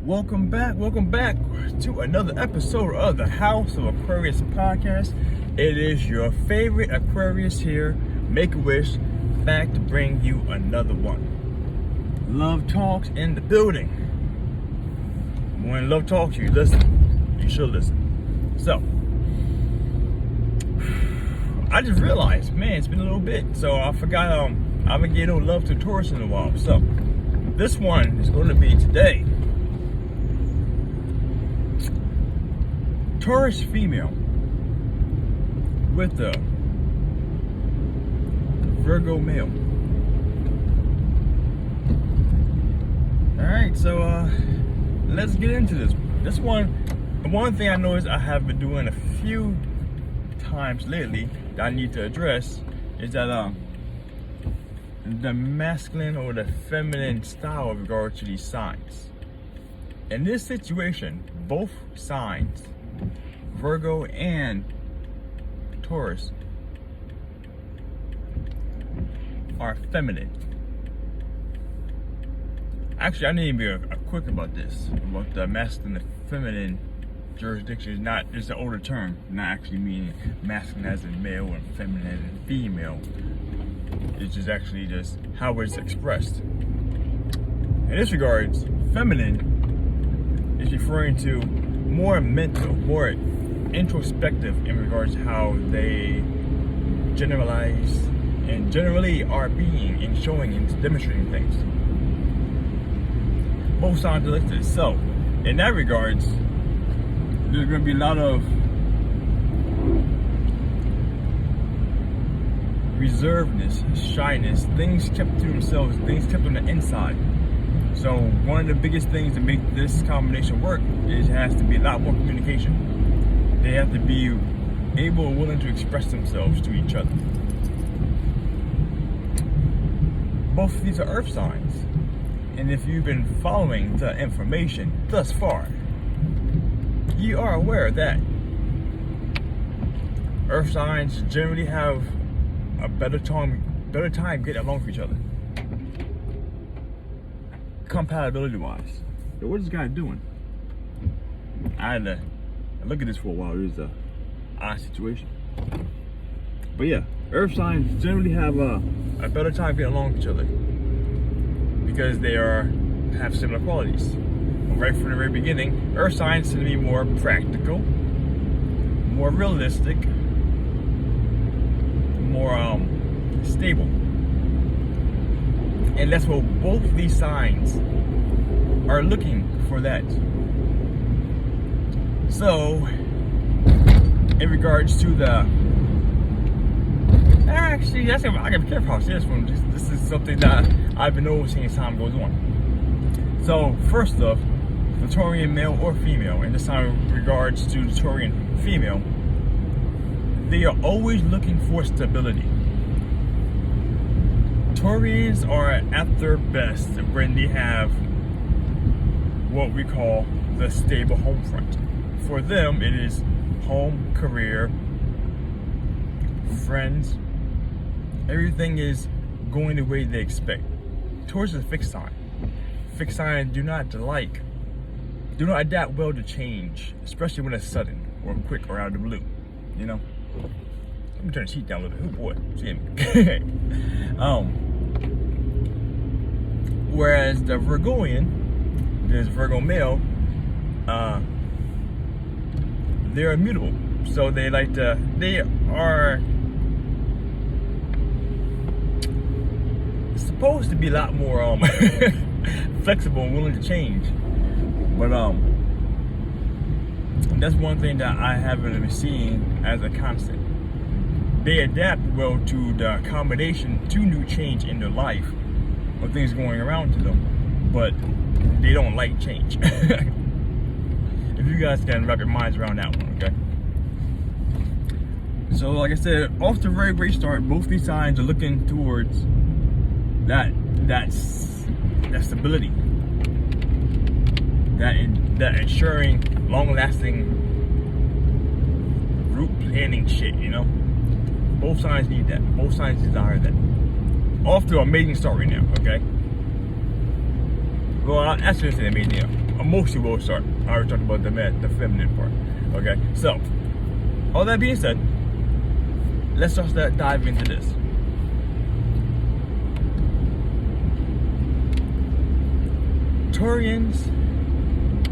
Welcome back to another episode of the House of Aquarius podcast. It is your favorite Aquarius here, Make-A-Wish, back to bring you another one. Love talks in the building. When love talks, you listen. You should listen. So, I just realized, man, it's been a little bit, so I forgot I haven't given no love to Taurus in a while. So, this one is going to be today. Taurus female with the Virgo male. Alright, so let's get into this. This one thing I noticed I have been doing a few times lately that I need to address is that the masculine or the feminine style with regard to these signs. In this situation, both signs, Virgo and Taurus, are feminine. Actually, I need to be a quick about this, about the masculine and feminine jurisdiction. Is not just an older term, not actually meaning masculine as in male and feminine as in female. It's just actually just how it's expressed. In this regards, feminine is referring to more mental, more introspective in regards to how they generalize and generally are being and showing and demonstrating things. Both sides are listed. So, in that regards, there's going to be a lot of reservedness, shyness, things kept to themselves, things kept on the inside. So one of the biggest things to make this combination work is it has to be a lot more communication. They have to be able and willing to express themselves to each other. Both of these are earth signs. And if you've been following the information thus far, you are aware that earth signs generally have a better time getting along with each other. Compatibility wise. So what is this guy doing? I had to look at this for a while. It was a odd situation. But yeah, earth signs generally have a better time getting along with each other because they have similar qualities. Right from the very beginning, earth signs tend to be more practical, more realistic, more stable. And that's what both of these signs are looking for that. So, in regards to the... Actually, I gotta be careful how I say this one. This is something that I've been noticing as time goes on. So, first off, the Taurian male or female, and this time in regards to the Taurian female, they are always looking for stability. Taurians are at their best when they have what we call the stable home front. For them, it is home, career, friends. Everything is going the way they expect. Taurus is a fixed sign. Fixed signs do not adapt well to change, especially when it's sudden or quick or out of the blue. You know? Let me turn the sheet down a little bit. Oh boy, see me. Whereas the Virgoian, this Virgo male, they're immutable. So they are supposed to be a lot more flexible and willing to change. But that's one thing that I haven't been seeing as a constant. They adapt well to the combination to new change in their life or things going around to them, but they don't like change. If you guys can wrap your minds around that one, okay? So like I said, off the very great start, both these signs are looking towards that stability, that ensuring long-lasting group planning shit, you know? Both signs need that. Both signs desire that. Off to an amazing start right now, okay? Well, that's just an amazing. mostly will start. I already talked about the feminine part. Okay, so all that being said, let's just dive into this.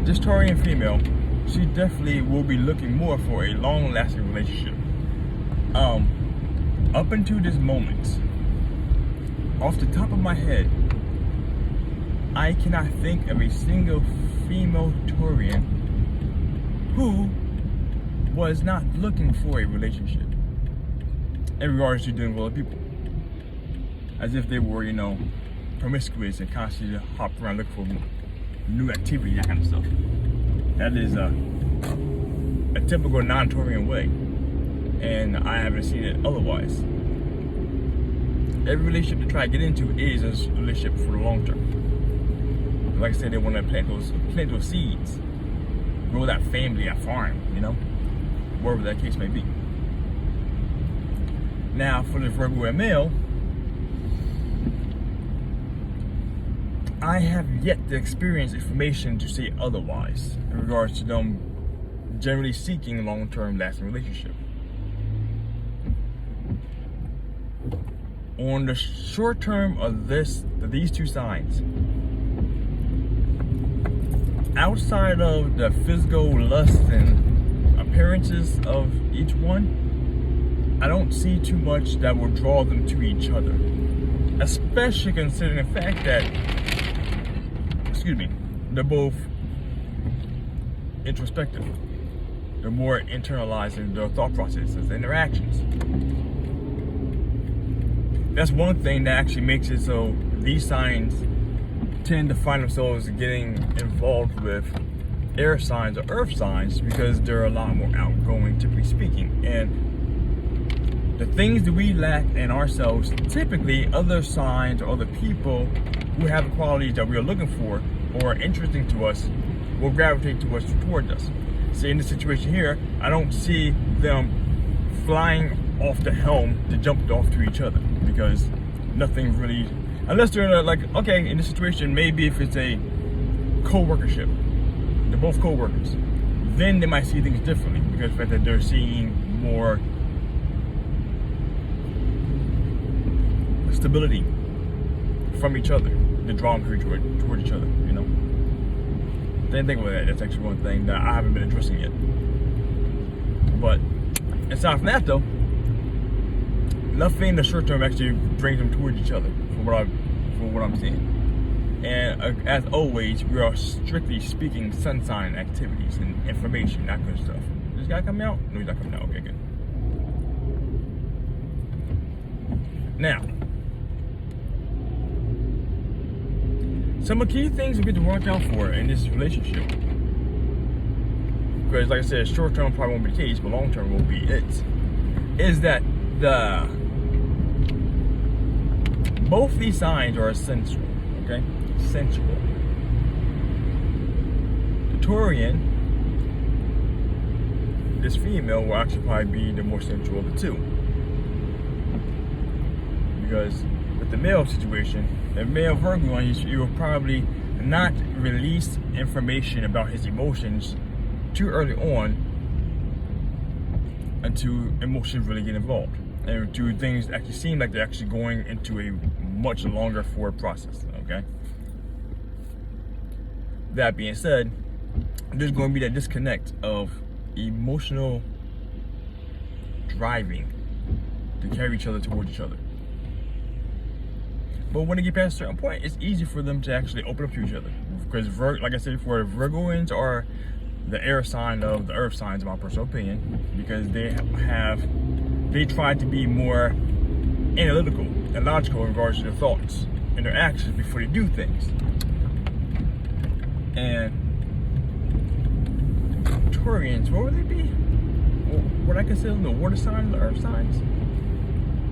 This Taurian female, she definitely will be looking more for a long-lasting relationship. Up until this moment, off the top of my head, I cannot think of a single female Taurian who was not looking for a relationship in regards to dealing with other people. As if they were, promiscuous and constantly hop around looking for new activity, that kind of stuff. That is a typical non-Taurian way, and I haven't seen it otherwise. Every relationship to try to get into is a relationship for the long term. Like I said, they want to plant those seeds, grow that family, that farm, wherever that case may be. Now, for the Virgo male, I have yet to experience information to say otherwise in regards to them generally seeking a long-term lasting relationship. On the short term of these two signs, outside of the physical lust and appearances of each one, I don't see too much that will draw them to each other, especially considering the fact that they're both introspective. They're more internalizing their thought processes, interactions. That's one thing that actually makes it so these signs tend to find themselves getting involved with air signs or earth signs because they're a lot more outgoing, typically speaking. And the things that we lack in ourselves, typically other signs or other people who have the qualities that we are looking for or are interesting to us will gravitate towards us. So in this situation here, I don't see them flying off the helm to jump off to each other, because nothing really, unless they're in this situation, maybe if it's a co-workership, they're both co-workers, then they might see things differently, because of the fact that they're seeing more stability from each other to draw them toward each other, Didn't think about that. That's actually one thing that I haven't been addressing yet. But aside from that, though, nothing in the short term actually brings them towards each other, from what I'm seeing. And as always, we are strictly speaking sun sign activities and information, that kind of stuff. Is this guy coming out? No, he's not coming out. Okay, good. Now, some of the key things we get to watch out for in this relationship, because like I said, short term probably won't be the case, but long term will be it, is that both these signs are sensual, okay? Sensual. The Taurian, this female, will actually probably be the more sensual of the two. Because with the male situation, the male Virgo, you will probably not release information about his emotions too early on until emotions really get involved, and to things actually seem like they're actually going into a much longer forward process, okay? That being said, there's going to be that disconnect of emotional driving to carry each other towards each other. But when they get past a certain point, it's easy for them to actually open up to each other. Because, like I said before, Virgoans are the air sign of the earth signs, in my personal opinion, because they try to be more analytical and logical in regards to their thoughts and their actions before they do things. And Taurians, what would they be? What I consider them, the water sign, the earth signs?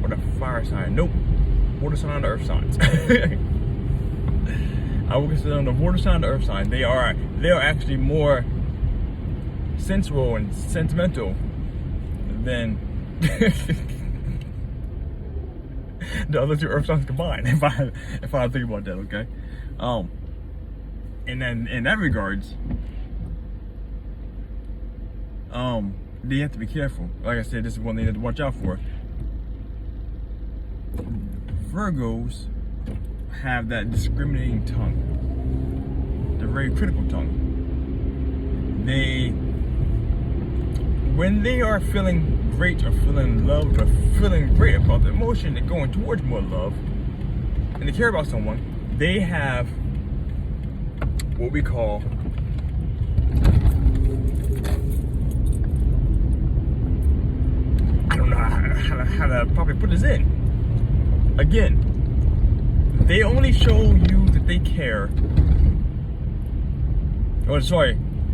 Or the fire sign? Nope. Water sign, the earth signs. I would consider them the water sign, the earth sign. They are actually more sensual and sentimental than the other two earth signs combined. If I think about that, okay. and then in that regards, they have to be careful. Like I said, this is one thing to watch out for. Virgos have that discriminating tongue. They're very critical tongue. When they are feeling great or feeling loved or feeling great about the emotion, they're going towards more love, and they care about someone, they have what we call I don't know how to probably put this in. Again, they only show you that they care.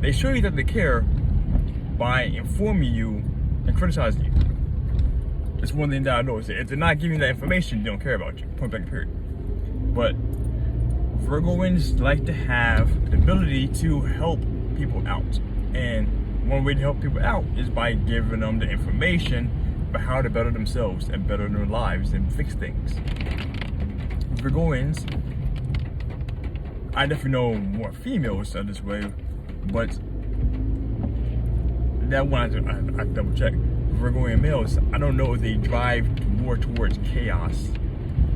They show you that they care by informing you and criticizing you. It's one thing that I noticed. If they're not giving you that information, they don't care about you. Point blank period. But Virgoans like to have the ability to help people out. And one way to help people out is by giving them the information about how to better themselves and better their lives and fix things. Virgoans, I definitely know more females are this way, but that one I double check. Virgoan males, I don't know if they drive more towards chaos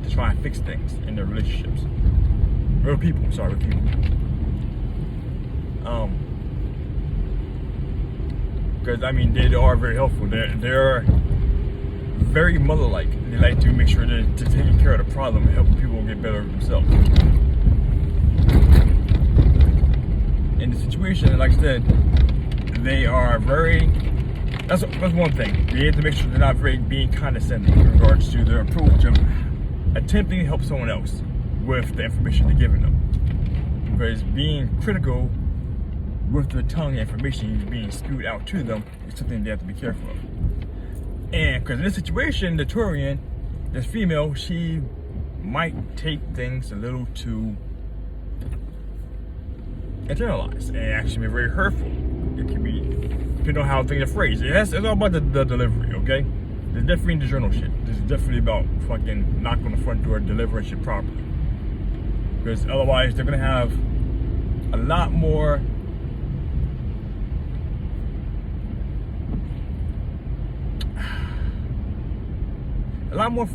to try and fix things in their relationships. Real people. Because I mean, they are very helpful. They're very mother-like. They like to make sure they're taking care of the problem and helping people get better themselves. In the situation, like I said, they are very. That's one thing. They have to make sure they're not very being condescending in regards to their approach of attempting to help someone else with the information they're giving them. Because being critical with the tongue information being spewed out to them is something they have to be careful of. And because in this situation, the Taurian, this female, she might take things a little too internalized and actually be very hurtful. It can be, depending on how things are phrased. It's all about the delivery, okay? There's definitely the journal shit. This is definitely about fucking knock on the front door, delivering shit properly. Because otherwise, they're gonna have a lot more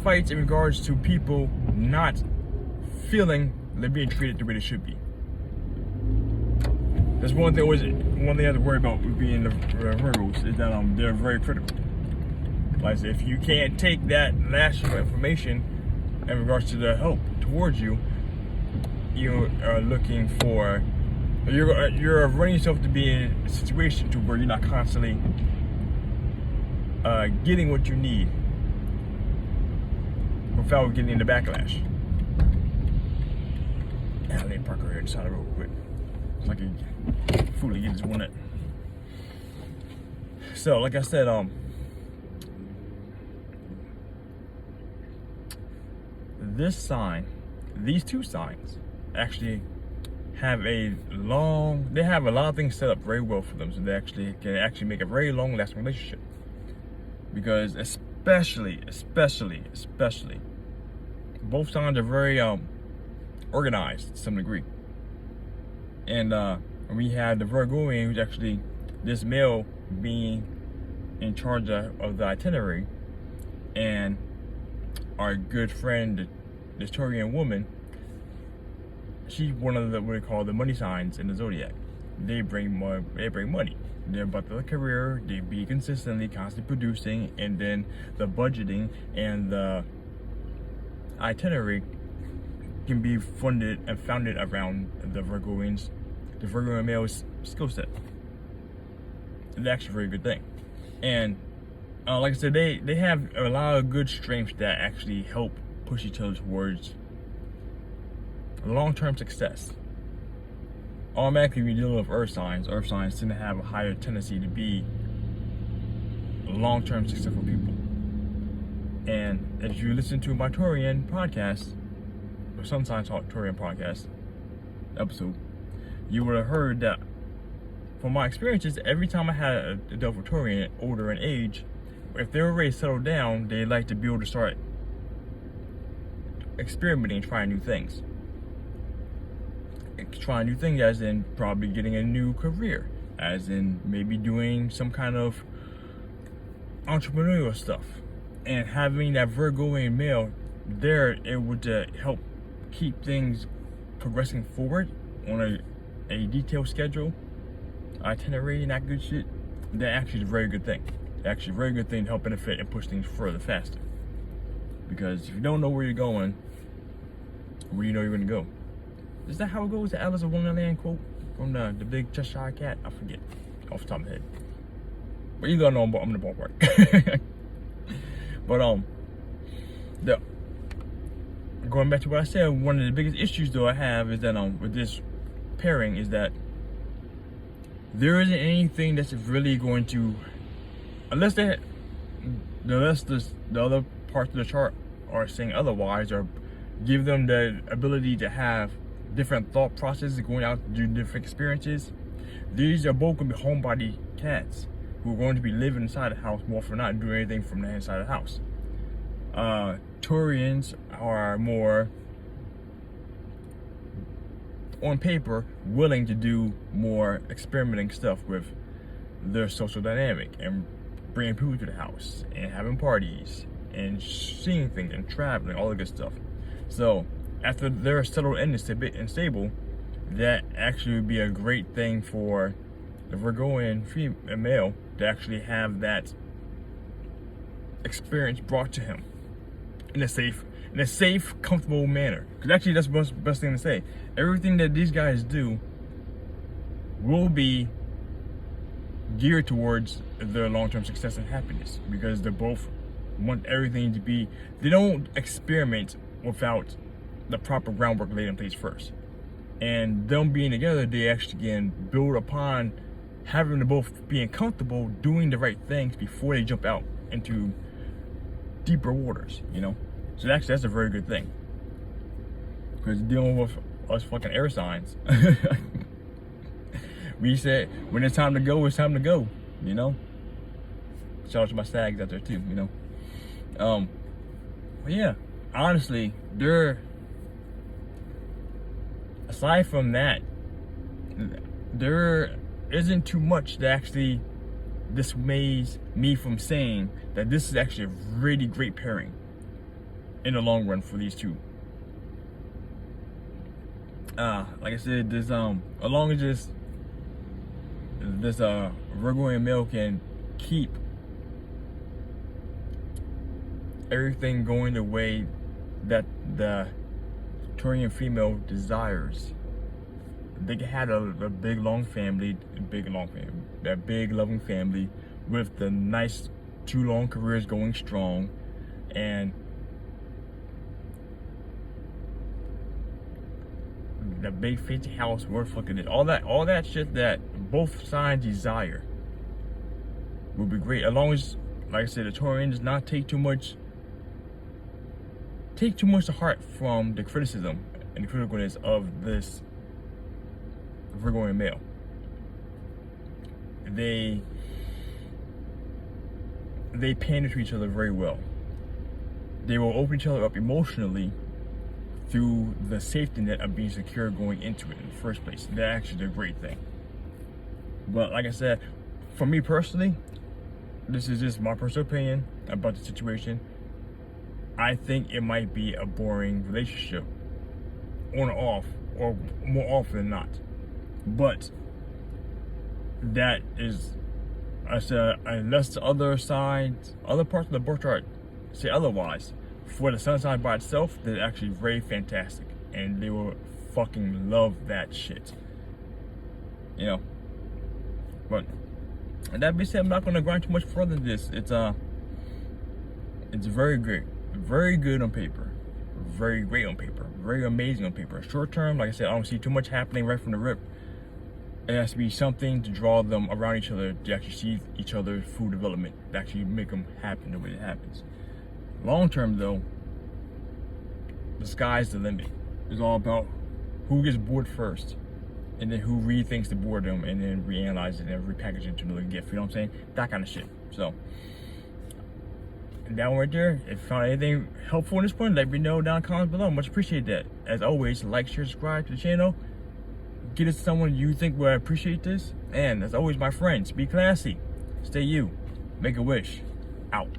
fights in regards to people not feeling they're being treated the way they should be. That's one thing I have to worry about with being the Virgos is that they're very critical. Like I said, if you can't take that national information in regards to the help towards you, you are looking for, you're running yourself to be in a situation to where you're not constantly getting what you need without getting the backlash. Let me park over here inside the road real quick. It's like a fool to get this one up. So, like I said, these two signs actually have a lot of things set up very well for them, so they can make a very long lasting relationship. Because especially both signs are very organized to some degree. And we have the Virgoian, who's actually this male being in charge of the itinerary, and our good friend, the Taurian woman, she's one of the what we call the money signs in the zodiac. They bring money. They're about the career. They be constantly producing, and then the budgeting and the itinerary can be funded and founded around the Virgoan male's skill set. It's actually a very good thing. And like I said, they have a lot of good strengths that actually help push each other towards long-term success. Automatically, when you deal with earth signs tend to have a higher tendency to be long-term successful people. And if you listen to my Taurian podcast, or sometimes Taurian podcast episode, you would have heard that from my experiences, every time I had a dealt with Taurian older in age, if they were ready to settle down, they like to be able to start experimenting and trying new things. trying new things, as in probably getting a new career, as in maybe doing some kind of entrepreneurial stuff. And having that Virgoian male there, it would help keep things progressing forward on a detailed schedule, itinerary, and that good shit. That actually is a very good thing. Actually a very good thing to help benefit and push things further faster. Because if you don't know where you're going, where you know you're gonna go. Is that how it goes? The Alice in Wonderland quote from the big Cheshire cat? I forget off the top of my head. But you gotta know I'm the ballpark. But going back to what I said, one of the biggest issues though I have is that with this pairing is that there isn't anything that's really going to, unless the other parts of the chart are saying otherwise, or give them the ability to have different thought processes going out to do different experiences. These are both going to be homebody cats who are going to be living inside the house more for not doing anything from the inside of the house. Taurians are more, on paper, willing to do more experimenting stuff with their social dynamic and bringing people to the house and having parties and seeing things and traveling, all the good stuff. So after they're settled in and stable, that actually would be a great thing for the Virgoian male to actually have that experience brought to him in a safe, comfortable manner. Because actually that's the best thing to say. Everything that these guys do will be geared towards their long-term success and happiness, because they both want everything to be, they don't experiment without the proper groundwork laid in place first. And them being together, they actually can build upon having them both being comfortable doing the right things before they jump out into deeper waters, you know? So actually that's a very good thing. Because dealing with us fucking air signs, we said when it's time to go, it's time to go, you know? Shout out to my sags out there too, you know? But yeah, honestly, aside from that, there isn't too much that actually dismays me from saying that this is actually a really great pairing in the long run for these two. Like I said, there's as long as this Virgoian male can keep everything going the way that the Taurian female desires, they can have a big loving family with the nice 2 long careers going strong, and the big fancy house worth fucking it. All that shit that both sides desire would be great, as long as, like I said, the Taurian does not take too much to heart from the criticism and the criticalness of this Virgoian male. They pander to each other very well. They will open each other up emotionally through the safety net of being secure going into it in the first place. That actually is a great thing. But like I said, for me personally, this is just my personal opinion about the situation. I think it might be a boring relationship, on or off, or more often than not. But that is, I said, unless the other parts of the birth chart say otherwise, for the sun sign by itself, they're actually very fantastic, and they will fucking love that shit, you know. But that being said, I'm not gonna grind too much further than this. It's very great. Very good on paper, very great on paper, very amazing on paper. Short term, like I said, I don't see too much happening right from the rip. It has to be something to draw them around each other, to actually see each other's full development, to actually make them happen the way it happens. Long term though, the sky's the limit. It's all about who gets bored first, and then who rethinks the boredom, and then reanalyze it and repackage it into another gift. You know what I'm saying? That kind of shit. So that one right there, if you found anything helpful in this point, let me know down in the comments below. Much appreciate that. As always, like, share, subscribe to the channel. dedicate this to someone you think will appreciate this. And as always, my friends, be classy, stay you, make a wish, out.